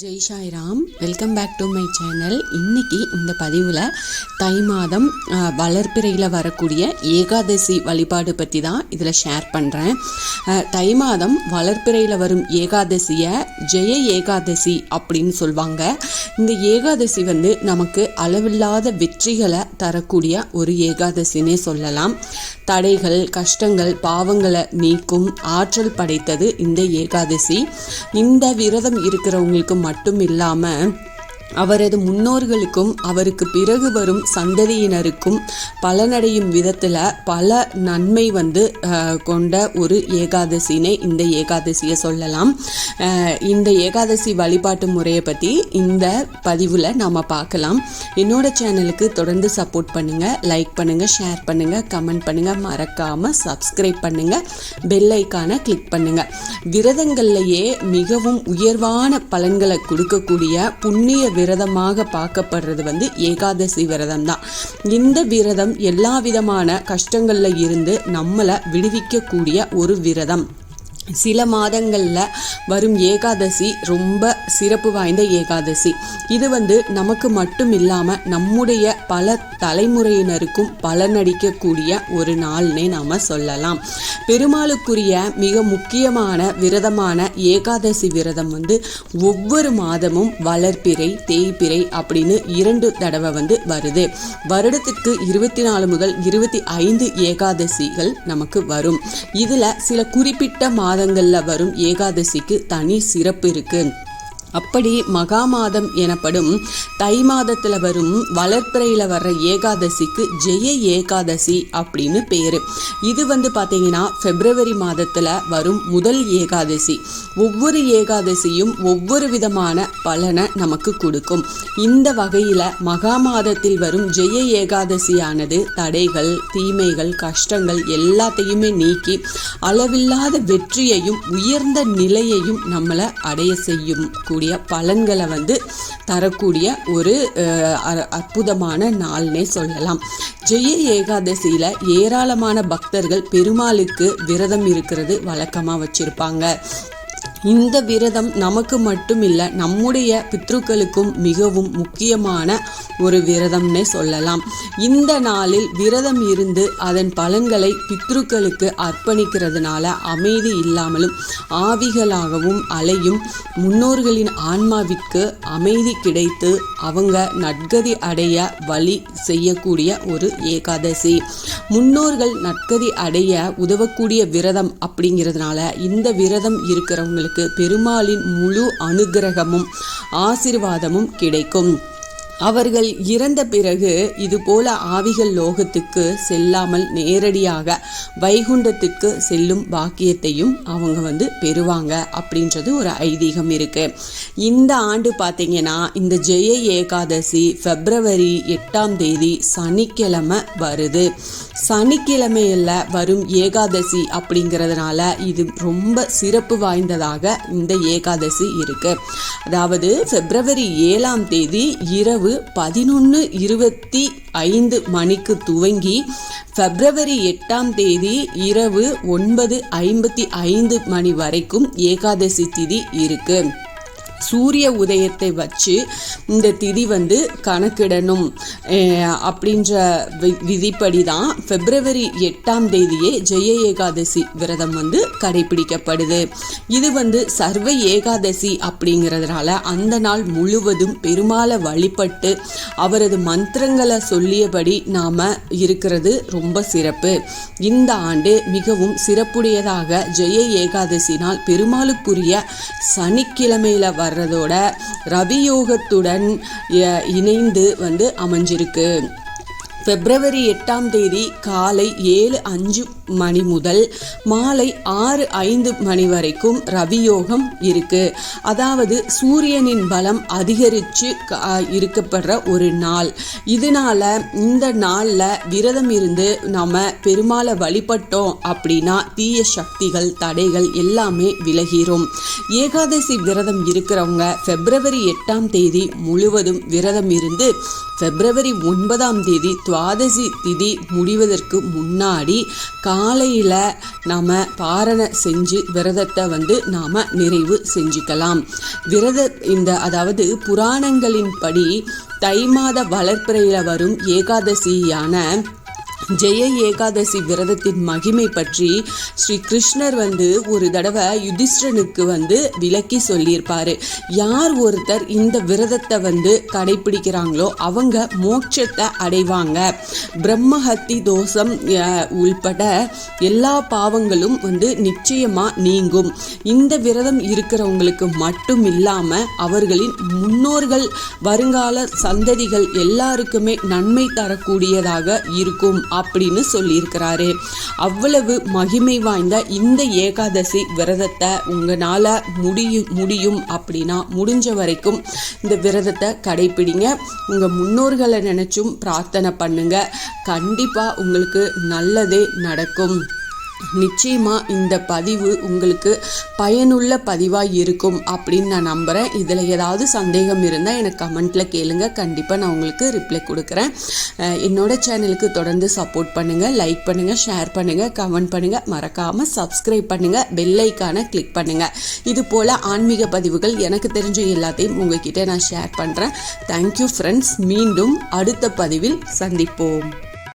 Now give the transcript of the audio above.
Jai Sairam, welcome back to my channel. இன்றைக்கி இந்த பதிவில் தை மாதம் வளர்ப்பிறையில் வரக்கூடிய ஏகாதசி வழிபாடு பற்றி தான் இதில் ஷேர் பண்ணுறேன். தை மாதம் வளர்ப்பிறையில் வரும் ஏகாதசியை ஜெய ஏகாதசி அப்படின்னு சொல்லுவாங்க. இந்த ஏகாதசி நமக்கு அளவில்லாத வெற்றிகளை தரக்கூடிய ஒரு ஏகாதசினே சொல்லலாம். தடைகள், கஷ்டங்கள், பாவங்களை நீக்கும் ஆற்றல் படைத்தது இந்த ஏகாதசி. இந்த விரதம் இருக்கிறவங்களுக்கு மட்டும் இல்லாமல் அவரது முன்னோர்களுக்கும் அவருக்கு பிறகு வரும் சந்ததியினருக்கும் பலனடையும் விதத்தில் பல நன்மை கொண்ட ஒரு ஏகாதசினே இந்த ஏகாதசியை சொல்லலாம். இந்த ஏகாதசி வழிபாட்டு முறையை பற்றி இந்த பதிவில் நாம் பார்க்கலாம். என்னோட சேனலுக்கு தொடர்ந்து சப்போர்ட் பண்ணுங்கள், லைக் பண்ணுங்கள், ஷேர் பண்ணுங்கள், கமெண்ட் பண்ணுங்கள், மறக்காமல் சப்ஸ்கிரைப் பண்ணுங்கள், பெல் ஐக்கானை கிளிக் பண்ணுங்கள். விரதங்கள்லேயே மிகவும் உயர்வான பலன்களை கொடுக்கக்கூடிய புண்ணிய விரதமாக பார்க்கப்படுறது ஏகாதசி விரதம் தான். இந்த விரதம் எல்லா விதமான கஷ்டங்கள்ல இருந்து நம்மளை விடுவிக்கக்கூடிய ஒரு விரதம். சில மாதங்களில் வரும் ஏகாதசி ரொம்ப சிறப்பு வாய்ந்த ஏகாதசி. இது நமக்கு மட்டும் இல்லாமல் நம்முடைய பல தலைமுறையினருக்கும் பலனடிக்கக்கூடிய ஒரு நாள்னே நாம் சொல்லலாம். பெருமாளுக்குரிய மிக முக்கியமான விரதமான ஏகாதசி விரதம் ஒவ்வொரு மாதமும் வளர்ப்பிறை, தேய்பிறை அப்படின்னு 2 தடவை வருது. வருடத்திற்கு 24 முதல் 25 ஏகாதசிகள் நமக்கு வரும். இதில் சில குறிப்பிட்ட மாதங்களில் வரும் ஏகாதசிக்கு தனி சிறப்பு இருக்கு. அப்படி மகா மாதம் எனப்படும் தை மாதத்தில் வரும் வளர்ப்பிறையில் வர்ற ஏகாதசிக்கு ஜெய ஏகாதசி அப்படின்னு பேர். இது பார்த்தீங்கன்னா பிப்ரவரி மாதத்தில் வரும் முதல் ஏகாதசி. ஒவ்வொரு ஏகாதசியும் ஒவ்வொரு விதமான பலனை நமக்கு கொடுக்கும். இந்த வகையில் மகா மாதத்தில் வரும் ஜெய ஏகாதசியானது தடைகள், தீமைகள், கஷ்டங்கள் எல்லாத்தையுமே நீக்கி அளவில்லாத வெற்றியையும் உயர்ந்த நிலையையும் நம்மளை அடைய செய்யும் பலன்களை தரக்கூடிய ஒரு அற்புதமான நாள்னே சொல்லலாம். ஜெய ஏகாதசியில ஏராளமான பக்தர்கள் பெருமாளுக்கு விரதம் இருக்கிறது வழக்கமாக வச்சிருப்பாங்க. இந்த விரதம் நமக்கு மட்டும் இல்லை, நம்முடைய பித்ருக்களுக்கும் மிகவும் முக்கியமான ஒரு விரதம்னே சொல்லலாம். இந்த நாளில் விரதம் இருந்து அதன் பலன்களை பித்ருக்களுக்கு அர்ப்பணிக்கிறதுனால அமைதி இல்லாமலும் ஆவிகளாகவும் அலையும் முன்னோர்களின் ஆன்மாவிற்கு அமைதி கிடைத்து அவங்க நற்கதி அடைய வழி செய்யக்கூடிய ஒரு ஏகாதசி. முன்னோர்கள் நற்கதி அடைய உதவக்கூடிய விரதம் அப்படிங்கிறதுனால இந்த விரதம் இருக்கிறவங்களுக்கு பெருமாளின் முழு அனுகிரகமும் ஆசீர்வாதமும் கிடைக்கும். அவர்கள் இறந்த பிறகு இதுபோல ஆவிகள் லோகத்துக்கு செல்லாமல் நேரடியாக வைகுண்டத்துக்கு செல்லும் பாக்கியத்தையும் அவங்க பெறுவாங்க அப்படின்றது ஒரு ஐதீகம் இருக்கு. இந்த ஆண்டு பார்த்தீங்கன்னா இந்த ஜெய ஏகாதசி பிப்ரவரி 8ஆம் தேதி சனிக்கிழமை வருது. சனிக்கிழமையில் வரும் ஏகாதசி அப்படிங்கிறதுனால இது ரொம்ப சிறப்பு வாய்ந்ததாக இந்த ஏகாதசி இருக்கு. அதாவது பிப்ரவரி 7ஆம் தேதி இரவு 11:25 மணிக்கு துவங்கி பிப்ரவரி 8ஆம் தேதி இரவு 9:55 மணி வரைக்கும் ஏகாதசி திதி இருக்கு. சூரிய உதயத்தை வச்சு இந்த திதி கணக்கிடணும் அப்படின்ற விதிப்படி தான் பிப்ரவரி 8ஆம் தேதியே ஜெய ஏகாதசி விரதம் கடைபிடிக்கப்படுது. இது சர்வ ஏகாதசி அப்படிங்கிறதுனால அந்த நாள் முழுவதும் பெருமாளை வழிபட்டு அவரது மந்திரங்களை சொல்லியபடி நாம இருக்கிறது ரொம்ப சிறப்பு. இந்த ஆண்டு மிகவும் சிறப்புடையதாக ஜெய ஏகாதசி நாள் பெருமாளுக்குரிய சனிக்கிழமையில வர்றதோட ரவியோகத்துடன் இணைந்து அமைஞ்சிருக்கு. பிப்ரவரி 8ஆம் தேதி காலை 7:05 மணி முதல் மாலை 6:05 மணி வரைக்கும் ரவியோகம் இருக்கு. அதாவது சூரியனின் பலம் அதிகரித்து இருக்கப்படுற ஒரு நாள். இதனால இந்த நாளில் விரதம் இருந்து நம்ம பெருமாளை வழிபட்டோம் அப்படின்னா தீய சக்திகள், தடைகள் எல்லாமே விலகிரும். ஏகாதசி விரதம் இருக்கிறவங்க பிப்ரவரி 8ஆம் தேதி முழுவதும் விரதம் இருந்து பிப்ரவரி 9ஆம் தேதி துவாதசி திதி முடிவதற்கு முன்னாடி காலையில் நாம் பாரணை செஞ்சு விரதத்தை நாம் நிறைவு செஞ்சுக்கலாம். அதாவது புராணங்களின்படி தை மாத வளர்ப்பிறையில் வரும் ஏகாதசியான ஜெய ஏகாதசி விரதத்தின் மகிமை பற்றி ஸ்ரீ கிருஷ்ணர் ஒரு தடவை யுதிஷ்டனுக்கு விளக்கி சொல்லியிருப்பாரு. யார் ஒருத்தர் இந்த விரதத்தை கடைபிடிக்கிறாங்களோ அவங்க மோட்சத்தை அடைவாங்க. பிரம்மஹத்தி தோஷம் உள்பட எல்லா பாவங்களும் நிச்சயமா நீங்கும். இந்த விரதம் இருக்கிறவங்களுக்கு மட்டும் இல்லாம அவர்களின் முன்னோர்கள் வருங்கால சந்ததிகள் எல்லாருக்குமே நன்மை தரக்கூடியதாக இருக்கும் அப்படின்னு சொல்லியிருக்கிறாரு. அவ்வளவு மகிமை வாய்ந்த இந்த ஏகாதசி விரதத்தை உங்களால முடியும் அப்படின்னா முடிஞ்ச வரைக்கும் இந்த விரதத்தை கடைபிடிங்க. உங்க முன்னோர்களை நினைச்சும் பிரார்த்தனை பண்ணுங்க. கண்டிப்பா உங்களுக்கு நல்லதே நடக்கும். நிச்சயமா இந்த பதிவு உங்களுக்கு பயனுள்ள பதிவாக இருக்கும் அப்படின்னு நான் நம்புகிறேன். இதில் ஏதாவது சந்தேகம் இருந்தால் எனக்கு கமெண்ட்டில் கேளுங்க. கண்டிப்பாக நான் உங்களுக்கு ரிப்ளை கொடுக்குறேன். என்னோட சேனலுக்கு தொடர்ந்து சப்போர்ட் பண்ணுங்கள், லைக் பண்ணுங்கள், ஷேர் பண்ணுங்கள், கமெண்ட் பண்ணுங்கள், மறக்காமல் சப்ஸ்கிரைப் பண்ணுங்கள், பெல் ஐக்கானை கிளிக் பண்ணுங்கள். இது போல் ஆன்மீக பதிவுகள் எனக்கு தெரிஞ்ச எல்லாத்தையும் உங்ககிட்ட நான் ஷேர் பண்ணுறேன். Thank you friends. மீண்டும் அடுத்த பதிவில் சந்திப்போம்.